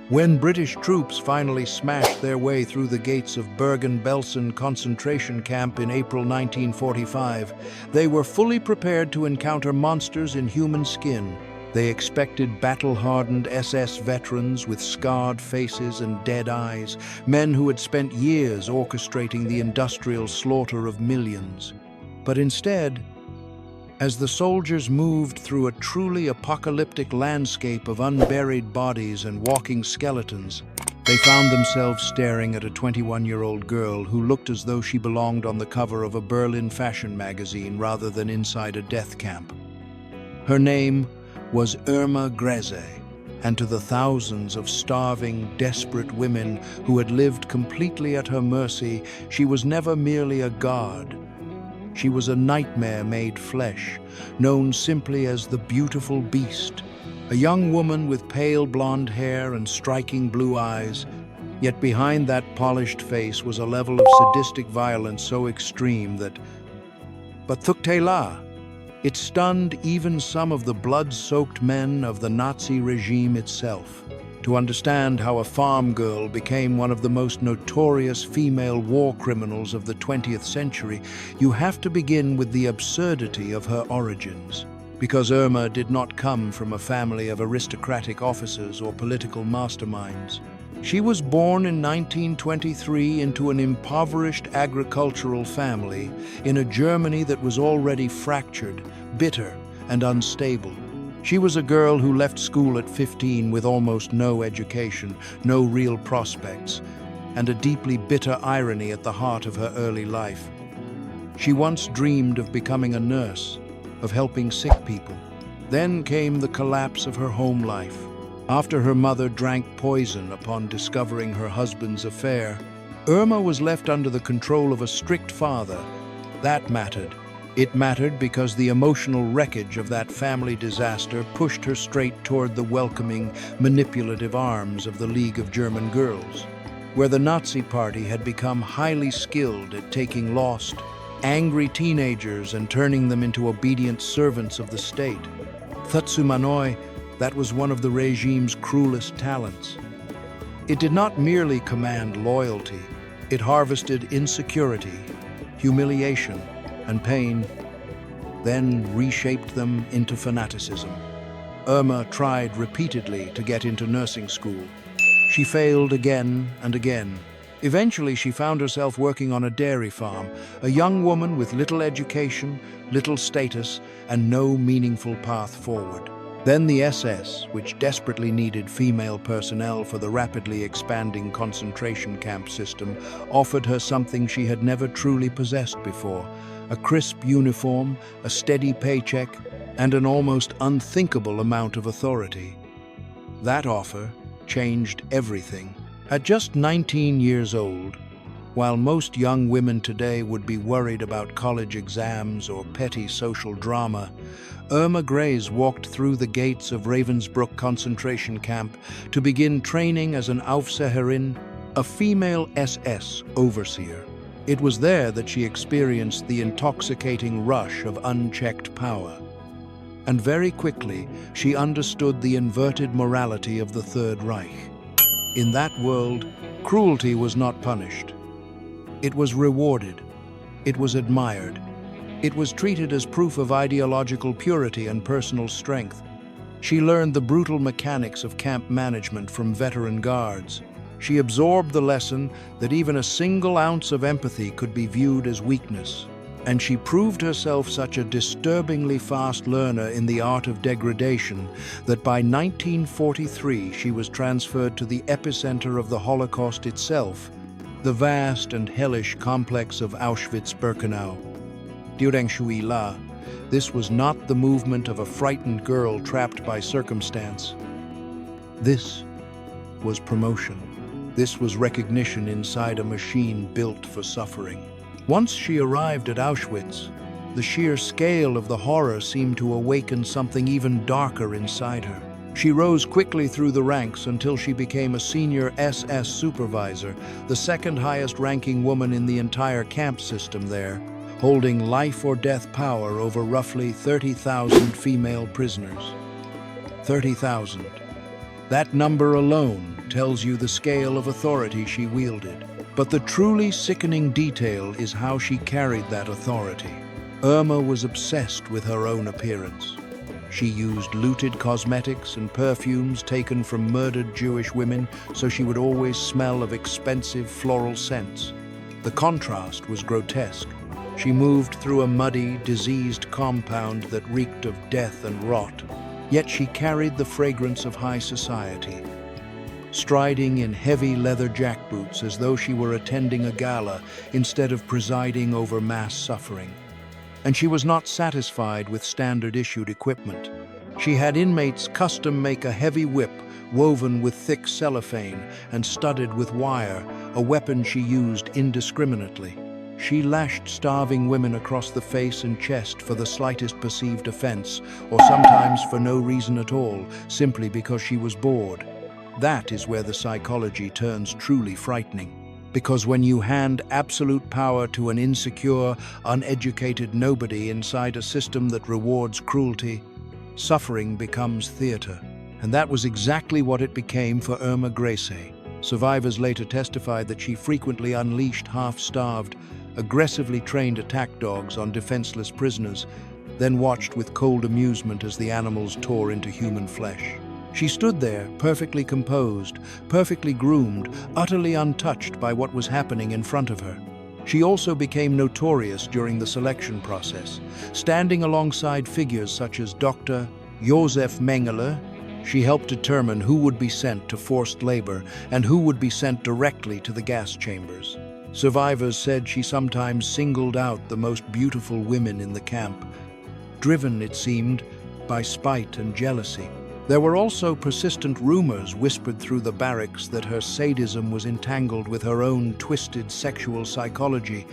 When British troops finally smashed their way through the gates of Bergen-Belsen concentration camp in April 1945, they were fully prepared to encounter monsters in human skin. They expected battle-hardened SS veterans with scarred faces and dead eyes, men who had spent years orchestrating the industrial slaughter of millions. But instead, as the soldiers moved through a truly apocalyptic landscape of unburied bodies and walking skeletons, they found themselves staring at a 21-year-old girl who looked as though she belonged on the cover of a Berlin fashion magazine rather than inside a death camp. Her name was Irma Grese, and to the thousands of starving, desperate women who had lived completely at her mercy, she was never merely a god. She was a nightmare made flesh, known simply as the Beautiful Beast, a young woman with pale blonde hair and striking blue eyes, yet behind that polished face was a level of sadistic violence so extreme that... But Thuktela! It stunned even some of the blood-soaked men of the Nazi regime itself. To understand how a farm girl became one of the most notorious female war criminals of the 20th century, you have to begin with the absurdity of her origins. Because Irma did not come from a family of aristocratic officers or political masterminds. She was born in 1923 into an impoverished agricultural family in a Germany that was already fractured, bitter, and unstable. She was a girl who left school at 15 with almost no education, no real prospects, and a deeply bitter irony at the heart of her early life. She once dreamed of becoming a nurse, of helping sick people. Then came the collapse of her home life. After her mother drank poison upon discovering her husband's affair, Irma was left under the control of a strict father. That mattered. It mattered because the emotional wreckage of that family disaster pushed her straight toward the welcoming, manipulative arms of the League of German Girls, where the Nazi Party had become highly skilled at taking lost, angry teenagers and turning them into obedient servants of the state. Thutsumanoi, that was one of the regime's cruelest talents. It did not merely command loyalty, it harvested insecurity, humiliation, and pain, then reshaped them into fanaticism. Irma tried repeatedly to get into nursing school. She failed again and again. Eventually, she found herself working on a dairy farm, a young woman with little education, little status, and no meaningful path forward. Then the SS, which desperately needed female personnel for the rapidly expanding concentration camp system, offered her something she had never truly possessed before: a crisp uniform, a steady paycheck, and an almost unthinkable amount of authority. That offer changed everything. At just 19 years old, while most young women today would be worried about college exams or petty social drama, Irma Grese walked through the gates of Ravensbrück concentration camp to begin training as an Aufseherin, a female SS overseer. It was there that she experienced the intoxicating rush of unchecked power. And very quickly, she understood the inverted morality of the Third Reich. In that world, cruelty was not punished. It was rewarded. It was admired. It was treated as proof of ideological purity and personal strength. She learned the brutal mechanics of camp management from veteran guards. She absorbed the lesson that even a single ounce of empathy could be viewed as weakness. And she proved herself such a disturbingly fast learner in the art of degradation that by 1943 she was transferred to the epicenter of the Holocaust itself, the vast and hellish complex of Auschwitz-Birkenau. WWII, this was not the movement of a frightened girl trapped by circumstance. This was promotion. This was recognition inside a machine built for suffering. Once she arrived at Auschwitz, the sheer scale of the horror seemed to awaken something even darker inside her. She rose quickly through the ranks until she became a senior SS supervisor, the second highest ranking woman in the entire camp system there. holding life or death power over roughly 30,000 female prisoners. 30,000. That number alone tells you the scale of authority she wielded. But the truly sickening detail is how she carried that authority. Irma was obsessed with her own appearance. She used looted cosmetics and perfumes taken from murdered Jewish women so she would always smell of expensive floral scents. The contrast was grotesque. She moved through a muddy, diseased compound that reeked of death and rot, yet she carried the fragrance of high society. Striding in heavy leather jackboots as though she were attending a gala instead of presiding over mass suffering. And she was not satisfied with standard-issued equipment. She had inmates custom make a heavy whip woven with thick cellophane and studded with wire, a weapon she used indiscriminately. She lashed starving women across the face and chest for the slightest perceived offense, or sometimes for no reason at all, simply because she was bored. That is where the psychology turns truly frightening. Because when you hand absolute power to an insecure, uneducated nobody inside a system that rewards cruelty, suffering becomes theater. And that was exactly what it became for Irma Grese. Survivors later testified that she frequently unleashed half-starved, aggressively trained attack dogs on defenseless prisoners, then watched with cold amusement as the animals tore into human flesh. She stood there, perfectly composed, perfectly groomed, utterly untouched by what was happening in front of her. She also became notorious during the selection process, standing alongside figures such as Dr. Josef Mengele. She helped determine who would be sent to forced labor and who would be sent directly to the gas chambers. Survivors said she sometimes singled out the most beautiful women in the camp, driven, it seemed, by spite and jealousy. There were also persistent rumors whispered through the barracks that her sadism was entangled with her own twisted sexual psychology,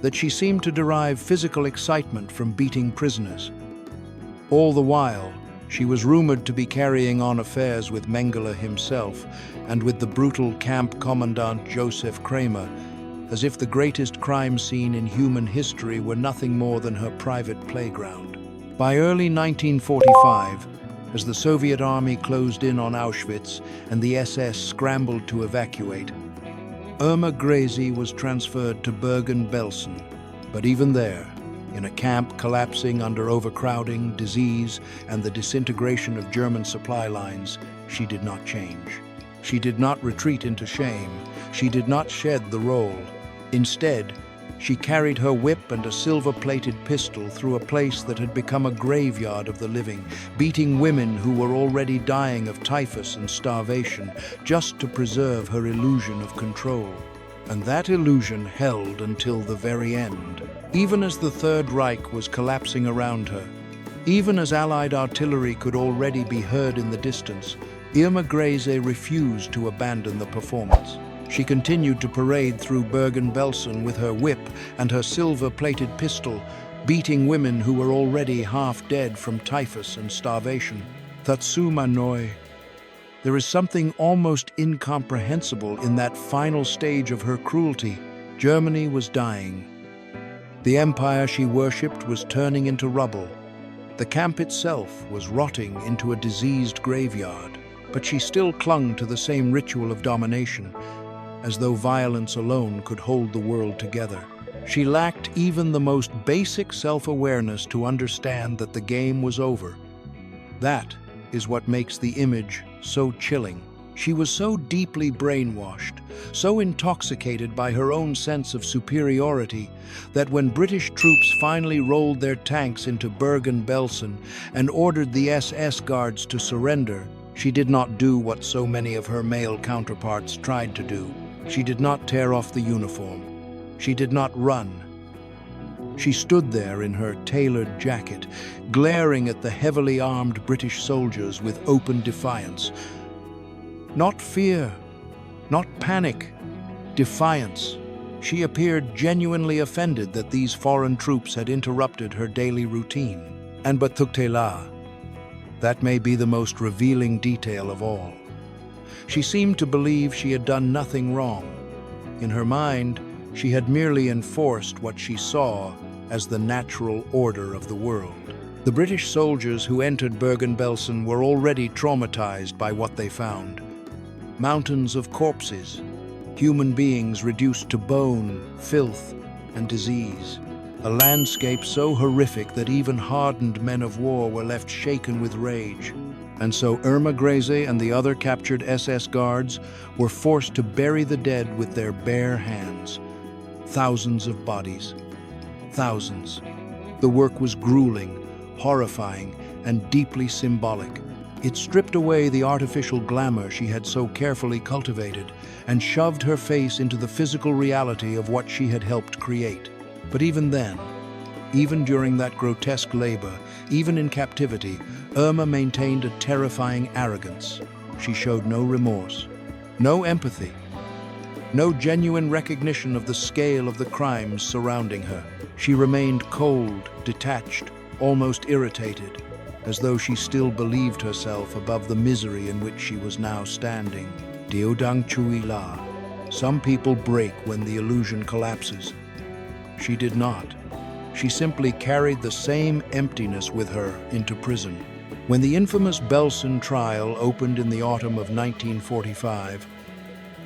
that she seemed to derive physical excitement from beating prisoners. All the while, she was rumored to be carrying on affairs with Mengele himself and with the brutal camp commandant Joseph Kramer, as if the greatest crime scene in human history were nothing more than her private playground. By early 1945, as the Soviet army closed in on Auschwitz and the SS scrambled to evacuate, Irma Grese was transferred to Bergen-Belsen. But even there, in a camp collapsing under overcrowding, disease, and the disintegration of German supply lines, she did not change. She did not retreat into shame. She did not shed the role. Instead, she carried her whip and a silver-plated pistol through a place that had become a graveyard of the living, beating women who were already dying of typhus and starvation, just to preserve her illusion of control. And that illusion held until the very end. Even as the Third Reich was collapsing around her, even as Allied artillery could already be heard in the distance, Irma Grese refused to abandon the performance. She continued to parade through Bergen-Belsen with her whip and her silver-plated pistol, beating women who were already half dead from typhus and starvation. Tatsuma Noi. There is something almost incomprehensible in that final stage of her cruelty. Germany was dying. The empire she worshipped was turning into rubble. The camp itself was rotting into a diseased graveyard, but she still clung to the same ritual of domination, as though violence alone could hold the world together. She lacked even the most basic self-awareness to understand that the game was over. That is what makes the image so chilling. She was so deeply brainwashed, so intoxicated by her own sense of superiority, that when British troops finally rolled their tanks into Bergen-Belsen and ordered the SS guards to surrender, she did not do what so many of her male counterparts tried to do. She did not tear off the uniform. She did not run. She stood there in her tailored jacket, glaring at the heavily armed British soldiers with open defiance. Not fear, not panic, defiance. She appeared genuinely offended that these foreign troops had interrupted her daily routine. And but Tuktela, that may be the most revealing detail of all. She seemed to believe she had done nothing wrong. In her mind, she had merely enforced what she saw as the natural order of the world. The British soldiers who entered Bergen-Belsen were already traumatized by what they found. Mountains of corpses, human beings reduced to bone, filth, and disease. A landscape so horrific that even hardened men of war were left shaken with rage. And so Irma Grese and the other captured SS guards were forced to bury the dead with their bare hands. Thousands of bodies. Thousands. The work was grueling, horrifying, and deeply symbolic. It stripped away the artificial glamour she had so carefully cultivated and shoved her face into the physical reality of what she had helped create. But even then, even during that grotesque labor, even in captivity, Irma maintained a terrifying arrogance. She showed no remorse, no empathy, no genuine recognition of the scale of the crimes surrounding her. She remained cold, detached, almost irritated, as though she still believed herself above the misery in which she was now standing. WWII. Some people break when the illusion collapses. She did not. She simply carried the same emptiness with her into prison. When the infamous Belsen trial opened in the autumn of 1945,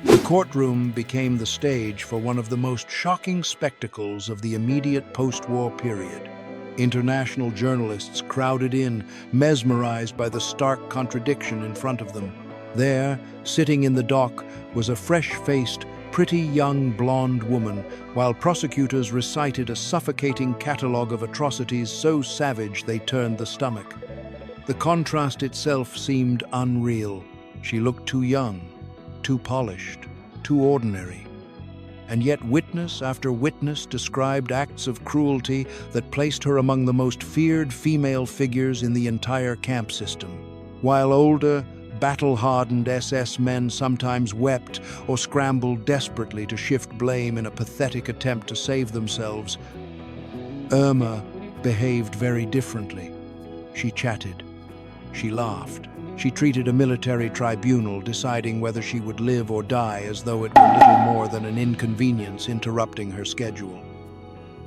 the courtroom became the stage for one of the most shocking spectacles of the immediate post-war period. International journalists crowded in, mesmerized by the stark contradiction in front of them. There, sitting in the dock, was a fresh-faced, pretty young blonde woman, while prosecutors recited a suffocating catalogue of atrocities so savage they turned the stomach. The contrast itself seemed unreal. She looked too young, too polished, too ordinary. And yet witness after witness described acts of cruelty that placed her among the most feared female figures in the entire camp system. While older, battle-hardened SS men sometimes wept or scrambled desperately to shift blame in a pathetic attempt to save themselves, Irma behaved very differently. She chatted. She laughed. She treated a military tribunal deciding whether she would live or die as though it were little more than an inconvenience interrupting her schedule.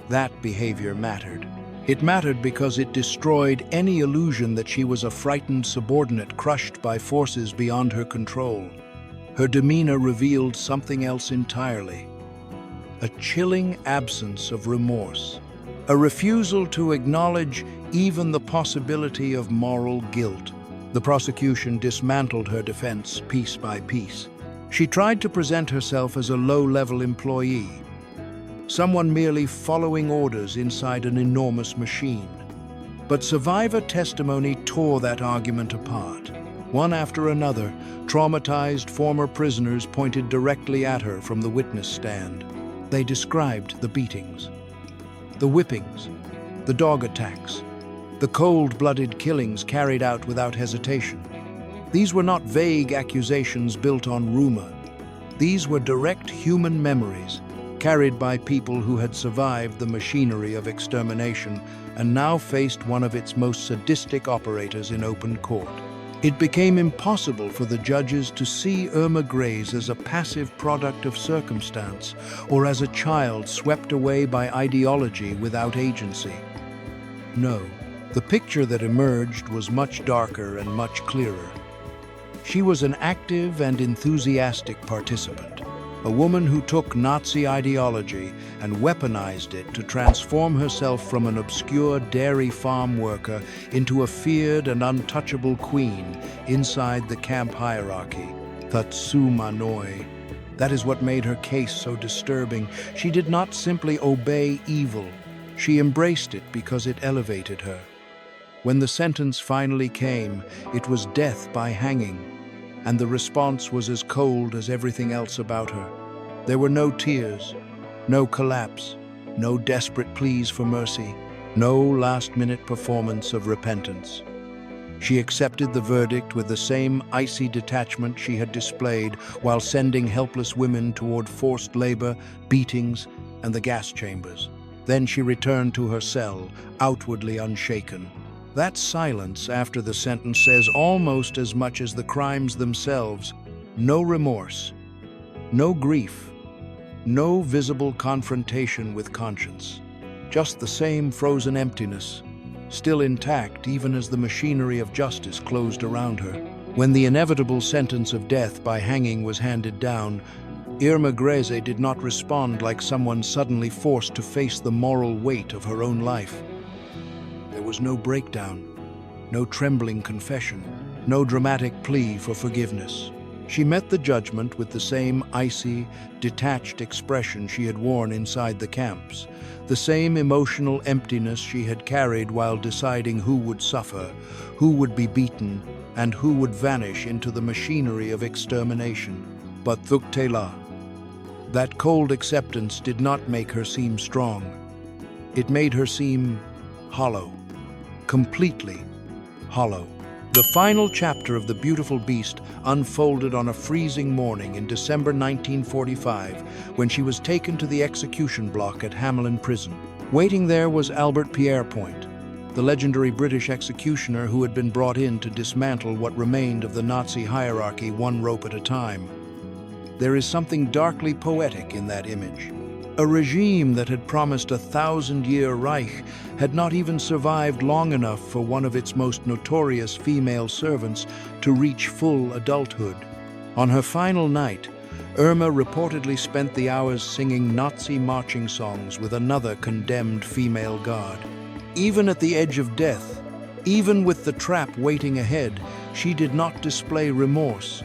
That behavior mattered. It mattered because it destroyed any illusion that she was a frightened subordinate crushed by forces beyond her control. Her demeanor revealed something else entirely. A chilling absence of remorse. A refusal to acknowledge even the possibility of moral guilt. The prosecution dismantled her defense piece by piece. She tried to present herself as a low-level employee, someone merely following orders inside an enormous machine. But survivor testimony tore that argument apart. One after another, traumatized former prisoners pointed directly at her from the witness stand. They described the beatings, the whippings, the dog attacks, the cold-blooded killings carried out without hesitation. These were not vague accusations built on rumor. These were direct human memories, carried by people who had survived the machinery of extermination and now faced one of its most sadistic operators in open court. It became impossible for the judges to see Irma Grese as a passive product of circumstance or as a child swept away by ideology without agency. No, the picture that emerged was much darker and much clearer. She was an active and enthusiastic participant, a woman who took Nazi ideology and weaponized it to transform herself from an obscure dairy farm worker into a feared and untouchable queen inside the camp hierarchy. Tatsumanoi. That is what made her case so disturbing. She did not simply obey evil. She embraced it because it elevated her. When the sentence finally came, it was death by hanging. And the response was as cold as everything else about her. There were no tears, no collapse, no desperate pleas for mercy, no last-minute performance of repentance. She accepted the verdict with the same icy detachment she had displayed while sending helpless women toward forced labor, beatings, and the gas chambers. Then she returned to her cell, outwardly unshaken. That silence after the sentence says almost as much as the crimes themselves. No remorse, no grief, no visible confrontation with conscience. just the same frozen emptiness, still intact even as the machinery of justice closed around her. When the inevitable sentence of death by hanging was handed down, Irma Grese did not respond like someone suddenly forced to face the moral weight of her own life. There was no breakdown, no trembling confession, no dramatic plea for forgiveness. She met the judgment with the same icy, detached expression she had worn inside the camps, the same emotional emptiness she had carried while deciding who would suffer, who would be beaten, and who would vanish into the machinery of extermination. But Brutality, that cold acceptance did not make her seem strong. It made her seem hollow, completely hollow. The final chapter of The Beautiful Beast unfolded on a freezing morning in December 1945 when she was taken to the execution block at Hamelin Prison. Waiting there was Albert Pierrepoint, the legendary British executioner who had been brought in to dismantle what remained of the Nazi hierarchy one rope at a time. There is something darkly poetic in that image. A regime that had promised a 1,000-year Reich had not even survived long enough for one of its most notorious female servants to reach full adulthood. On her final night, Irma reportedly spent the hours singing Nazi marching songs with another condemned female guard. Even at the edge of death, even with the trap waiting ahead, she did not display remorse.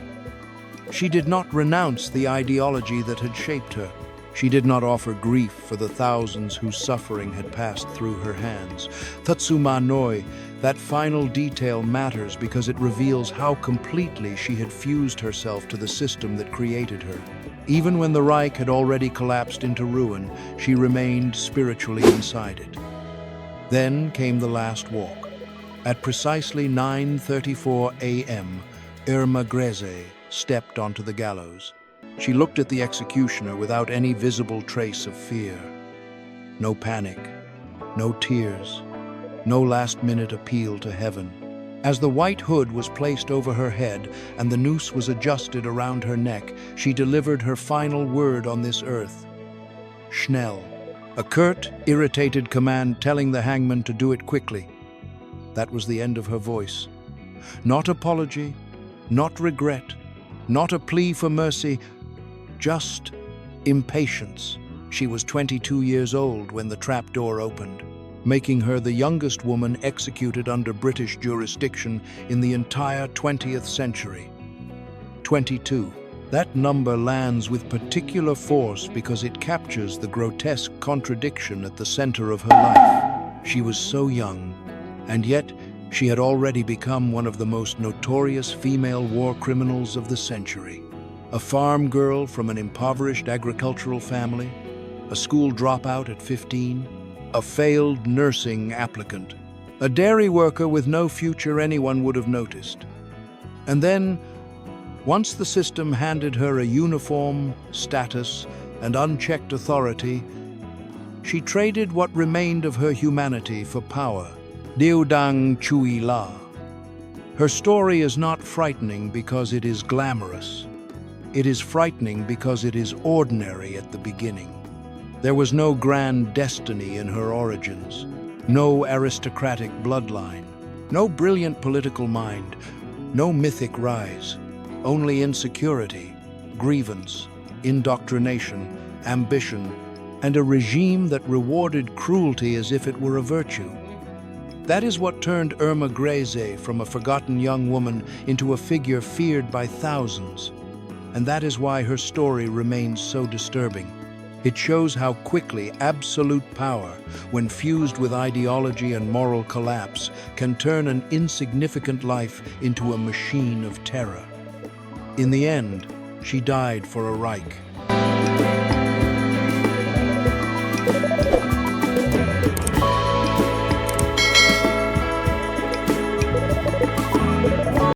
She did not renounce the ideology that had shaped her. She did not offer grief for the thousands whose suffering had passed through her hands. Tatsuma Noi, that final detail matters because it reveals how completely she had fused herself to the system that created her. Even when the Reich had already collapsed into ruin, she remained spiritually inside it. Then came the last walk. At precisely 9:34 a.m., Irma Grese stepped onto the gallows. She looked at the executioner without any visible trace of fear. No panic, no tears, no last-minute appeal to heaven. As the white hood was placed over her head and the noose was adjusted around her neck, she delivered her final word on this earth. Schnell. A curt, irritated command telling the hangman to do it quickly. That was the end of her voice. Not apology, not regret, not a plea for mercy, just impatience. She was 22 years old when the trapdoor opened, making her the youngest woman executed under British jurisdiction in the entire 20th century. 22. That number lands with particular force because it captures the grotesque contradiction at the center of her life. She was so young, and yet she had already become one of the most notorious female war criminals of the century. A farm girl from an impoverished agricultural family, a school dropout at 15, a failed nursing applicant, a dairy worker with no future anyone would have noticed. And then, once the system handed her a uniform, status, and unchecked authority, she traded what remained of her humanity for power. WWII. Her story is not frightening because it is glamorous. It is frightening because it is ordinary at the beginning. There was no grand destiny in her origins, no aristocratic bloodline, no brilliant political mind, no mythic rise, only insecurity, grievance, indoctrination, ambition, and a regime that rewarded cruelty as if it were a virtue. That is what turned Irma Grese from a forgotten young woman into a figure feared by thousands. And that is why her story remains so disturbing. It shows how quickly absolute power, when fused with ideology and moral collapse, can turn an insignificant life into a machine of terror. In the end, she died for a Reich,